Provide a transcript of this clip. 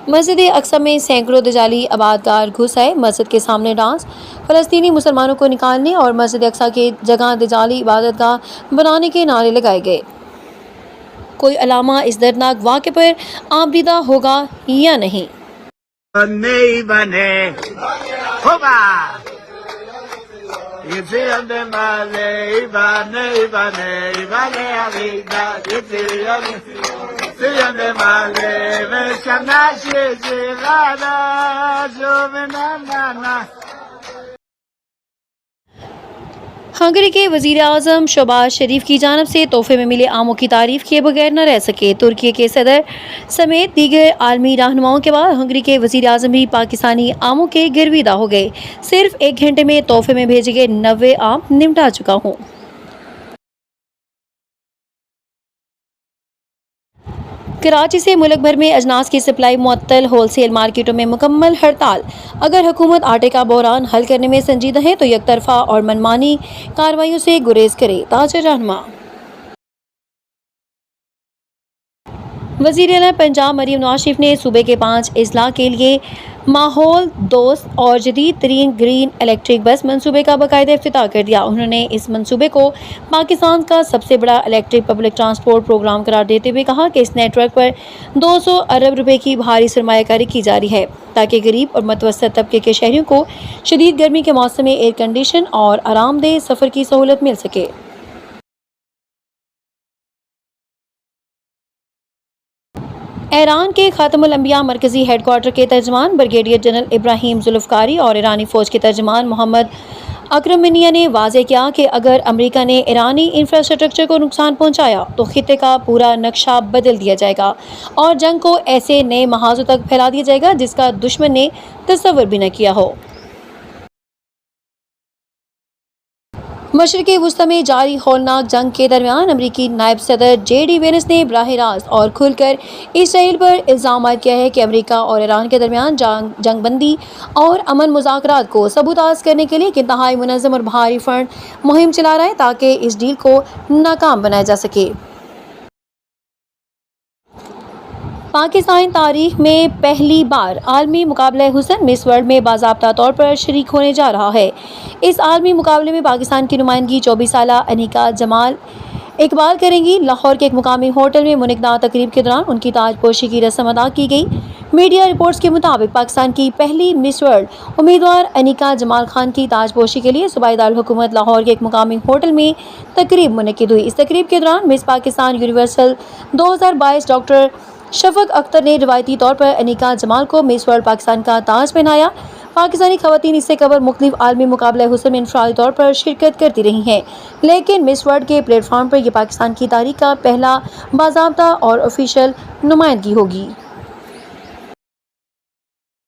مسجد اقصی میں سینکڑوں دجالی عبادتگار گھس آئے، مسجد کے سامنے ڈانس، فلسطینی مسلمانوں کو نکالنے اور مسجد اقصی کی جگہ دجالی عبادت گاہ بنانے کے نعرے لگائے گئے۔ کوئی علامہ اس دردناک واقعے پر آبدیدہ ہوگا یا نہیں؟ نہیں بنے ہوگا ہنگری کے وزیر اعظم شہباز شریف کی جانب سے تحفے میں ملے آموں کی تعریف کیے بغیر نہ رہ سکے۔ ترکی کے صدر سمیت دیگر عالمی رہنماؤں کے بعد ہنگری کے وزیر اعظم بھی پاکستانی آموں کے گرویدہ ہو گئے۔ صرف 1 گھنٹے میں تحفے میں بھیجے گئے 90 آم نمٹا چکا ہوں۔ کراچی سے ملک بھر میں اجناس کی سپلائی معطل، ہول سیل مارکیٹوں میں مکمل ہڑتال۔ اگر حکومت آٹے کا بحران حل کرنے میں سنجیدہ ہے تو یک طرفہ اور منمانی کارروائیوں سے گریز کرے: تاجر رہنما۔ وزیر اعلیٰ پنجاب مریم نواز شریف نے صوبے کے 5 اضلاع کے لیے ماحول دوست اور جدید ترین گرین الیکٹرک بس منصوبے کا باقاعدہ افتتاح کر دیا۔ انہوں نے اس منصوبے کو پاکستان کا سب سے بڑا الیکٹرک پبلک ٹرانسپورٹ پروگرام قرار دیتے ہوئے کہا کہ اس نیٹ ورک پر 200 ارب روپے کی بھاری سرمایہ کاری کی جا رہی ہے تاکہ غریب اور متوسط طبقے کے شہریوں کو شدید گرمی کے موسم میں ایئر کنڈیشن اور آرام دہ سفر کی سہولت مل سکے۔ ایران کے خاتم الانبیاء مرکزی ہیڈ کوارٹر کے ترجمان بریگیڈیئر جنرل ابراہیم ذوالفقاری اور ایرانی فوج کے ترجمان محمد اکرم منیہ نے واضح کیا کہ اگر امریکہ نے ایرانی انفراسٹرکچر کو نقصان پہنچایا تو خطے کا پورا نقشہ بدل دیا جائے گا اور جنگ کو ایسے نئے محاذوں تک پھیلا دیا جائے گا جس کا دشمن نے تصور بھی نہ کیا ہو۔ مشرق وسطی میں جاری ہولناک جنگ کے درمیان امریکی نائب صدر جے ڈی وینس نے براہ راست اور کھل کر اسرائیل پر الزام عائد کیا ہے کہ امریکہ اور ایران کے درمیان جنگ بندی اور امن مذاکرات کو سبوتاژ کرنے کے لیے ایک انتہائی منظم اور بھاری فرنٹ مہم چلا رہا ہے تاکہ اس ڈیل کو ناکام بنایا جا سکے۔ پاکستان تاریخ میں پہلی بار عالمی مقابلہ حسن مس ورلڈ میں باضابطہ طور پر شریک ہونے جا رہا ہے۔ اس عالمی مقابلے میں پاکستان کی نمائندگی 24 سالہ انیکا جمال اقبال کریں گی۔ لاہور کے ایک مقامی ہوٹل میں منعقدہ تقریب کے دوران ان کی تاج پوشی کی رسم ادا کی گئی۔ میڈیا رپورٹس کے مطابق پاکستان کی پہلی مس ورلڈ امیدوار انیکا جمال خان کی تاج پوشی کے لیے صوبائی دارالحکومت لاہور کے ایک مقامی ہوٹل میں تقریب منعقد ہوئی۔ اس تقریب کے دوران مس پاکستان یونیورسل 2022 ڈاکٹر شفق اختر نے روایتی طور پر انیکا جمال کو مس ورلڈ پاکستان کا تاج پہنایا۔ پاکستانی خواتین اس سے قبل مختلف عالمی مقابلہ حسن میں انفرادی طور پر شرکت کرتی رہی ہیں، لیکن مس ورلڈ کے پلیٹ فارم پر یہ پاکستان کی تاریخ کا پہلا باضابطہ اور آفیشیل نمائندگی ہوگی۔